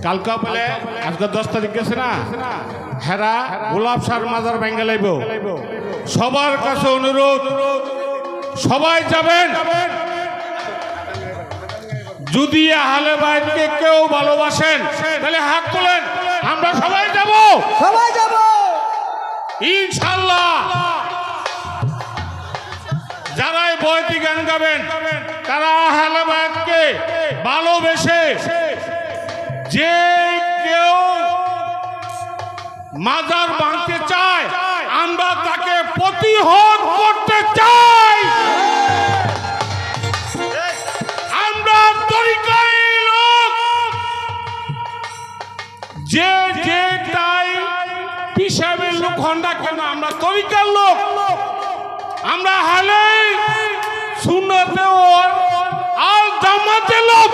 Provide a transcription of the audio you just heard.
কালকা বলে আজকে 10 তারিখ গেছে না, হেরা গোলাপ সার মাজার ভেঙে লাইব। সবার কাছে অনুরোধ, সবাই যাবেন। যদি আহলে বাইতকে কেউ ভালোবাসেন তাহলে হাত তোলেন, আমরা সবাই যাব, সবাই যাব ইনশাআল্লাহ। যারাই বয়তি গান গাবেন তারা আহলে বাইতকে ভালোবেসে, যে কেউ মাজার ভাঙতে চায় আমরা তাকে প্রতিহত করতে চাই। আমরা তরিকার লোক, যে যে তাই পিসাবের লোক হন না কেন, আমরা তরিকার লোক। আমরা হালে সুন্নতে আর জামাতের লোক।